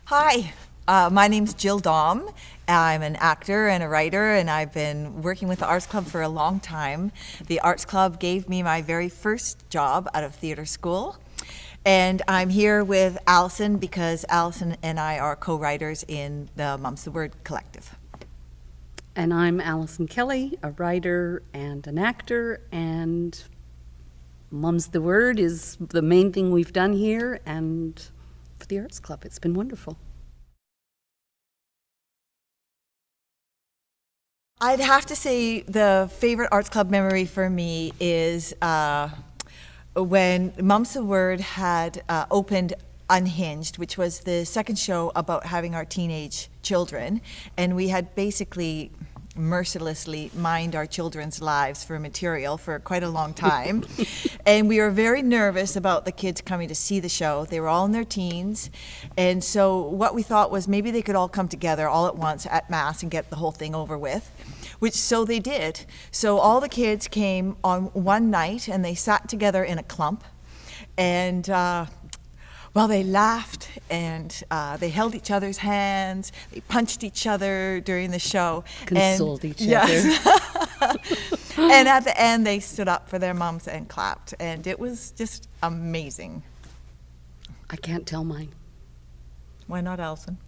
Hi, my name's Jill Daum. I'm an actor and a writer, and I've been working with the Arts Club for a long time. The Arts Club gave me my very first job out of theater school. And I'm here with Alison because Alison and I are co-writers in the Mum's the Word collective. And I'm Alison Kelly, a writer and an actor, and Mum's the Word is the main thing we've done here, and for the Arts Club, it's been wonderful. I'd have to say the favorite Arts Club memory for me is when Mum's the Word had opened Unhinged, which was the second show about having our teenage children, and we had basically mercilessly mined our children's lives for material for quite a long time. And we were very nervous about the kids coming to see the show. They were all in their teens. And so what we thought was maybe they could all come together all at once at Mass and get the whole thing over with, which so they did. So all the kids came on one night and they sat together in a clump. And well, they laughed and they held each other's hands. They punched each other during the show. Consoled each yes. other. And at the end, they stood up for their mums and clapped. And it was just amazing. I can't tell mine Why not, Alison?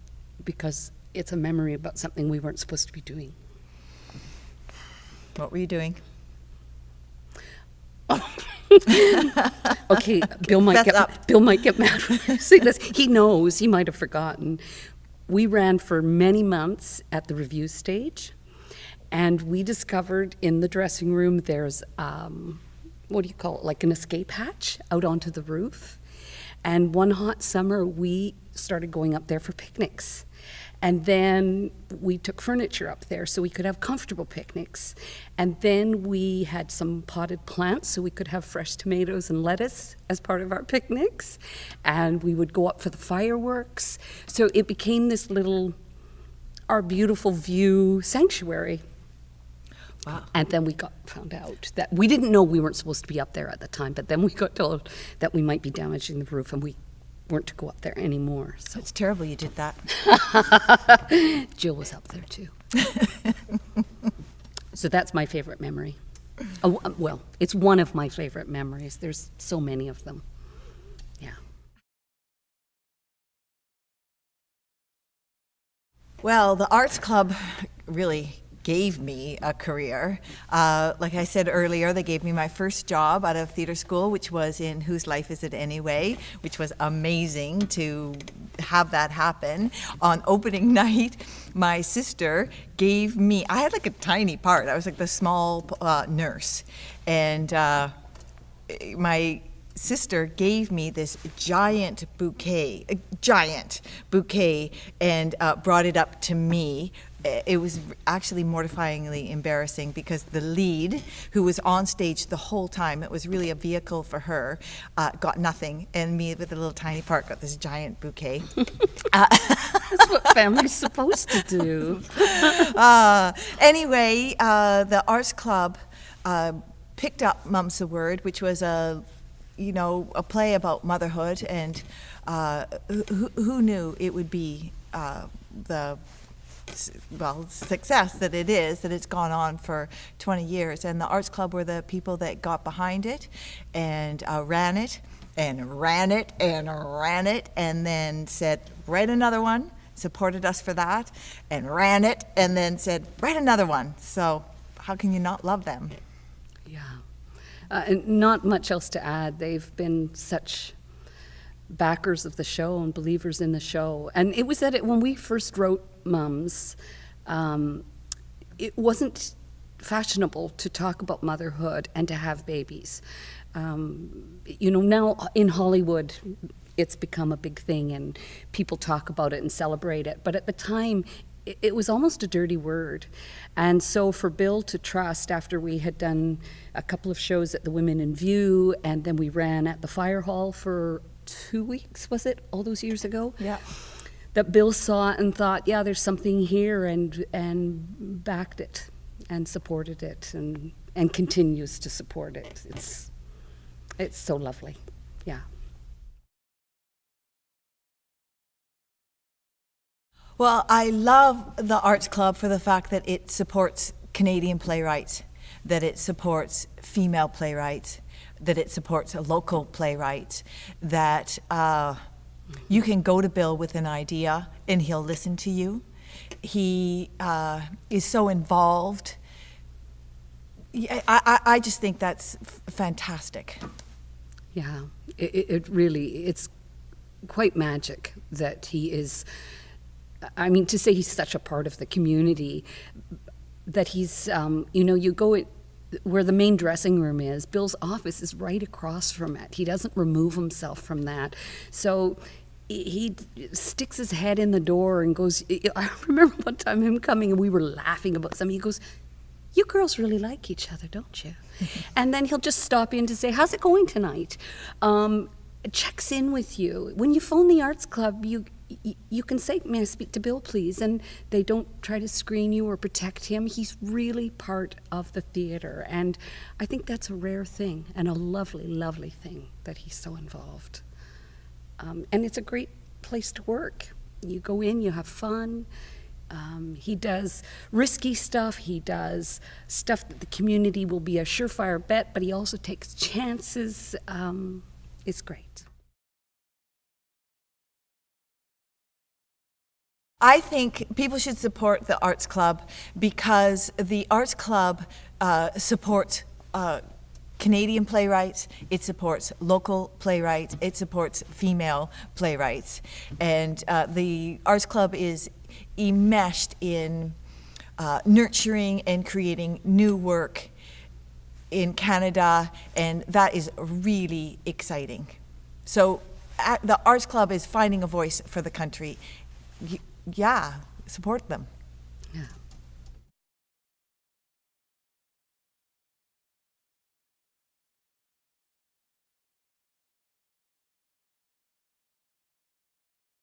because it's a memory about something we weren't supposed to be doing. What were you doing? Okay, Bill might get mad when I say this. He knows. He might have forgotten. We ran for many months at the review stage, and we discovered in the dressing room there's what do you call it? Like an escape hatch out onto the roof. And one hot summer, we started going up there for picnics. And then we took furniture up there so we could have comfortable picnics. And then we had some potted plants so we could have fresh tomatoes and lettuce as part of our picnics. And we would go up for the fireworks. So it became this little, our beautiful view sanctuary. Wow. And then we found out that we didn't know we weren't supposed to be up there at the time, but then we got told that we might be damaging the roof and we weren't to go up there anymore. So It's terrible you did that. Jill was up there too. So that's my favorite memory. Oh, well, it's one of my favorite memories. There's so many of them. Yeah. Well, the Arts Club really gave me a career. Like I said earlier, they gave me my first job out of theater school, which was in Whose Life Is It Anyway, which was amazing to have that happen. On opening night, my sister gave me, I had like a tiny part. I was like the small nurse. And my sister gave me this giant bouquet, and brought it up to me. It was actually mortifyingly embarrassing because the lead, who was on stage the whole time, it was really a vehicle for her, got nothing, and me with a little tiny part got this giant bouquet. That's what family's supposed to do. Anyway, the Arts Club picked up Mum's the Word, which was a play about motherhood, and who knew it would be the success that it is, that it's gone on for 20 years. And the Arts Club were the people that got behind it and ran it and ran it and ran it, and then said, write another one, supported us for that, and ran it, and then said, write another one. So how can you not love them? Yeah. And not much else to add. They've been such backers of the show and believers in the show. And it was that when we first wrote Mums, it wasn't fashionable to talk about motherhood and to have babies. Now in Hollywood, it's become a big thing and people talk about it and celebrate it. But at the time, it was almost a dirty word. And so for Bill to trust, after we had done a couple of shows at the Women in View, and then we ran at the Fire Hall for 2 weeks, was it, all those years ago? Yeah. That Bill saw it and thought, yeah, there's something here, and backed it and supported it and continues to support it. It's so lovely. Yeah. Well, I love the Arts Club for the fact that it supports Canadian playwrights, that it supports female playwrights, that it supports a local playwright, that you can go to Bill with an idea and he'll listen to you. He is so involved. I just think that's fantastic. Yeah, it really, it's quite magic that he is, I mean, to say he's such a part of the community, that he's, you go where the main dressing room is, Bill's office is right across from it. He doesn't remove himself from that. So he sticks his head in the door and goes, I remember one time him coming and we were laughing about something. He goes, "You girls really like each other, don't you?" And then he'll just stop in to say, "How's it going tonight?" Checks in with you. When you phone the Arts Club, you can say, "May I speak to Bill, please?" And they don't try to screen you or protect him. He's really part of the theater. And I think that's a rare thing and a lovely, lovely thing that he's so involved. And it's a great place to work. You go in, you have fun. He does risky stuff. He does stuff that the community will be a surefire bet, but he also takes chances. It's great. I think people should support the Arts Club because the Arts Club supports Canadian playwrights, it supports local playwrights, it supports female playwrights. And the Arts Club is enmeshed in nurturing and creating new work in Canada, and that is really exciting. So the Arts Club is finding a voice for the country. Yeah, support them. Yeah.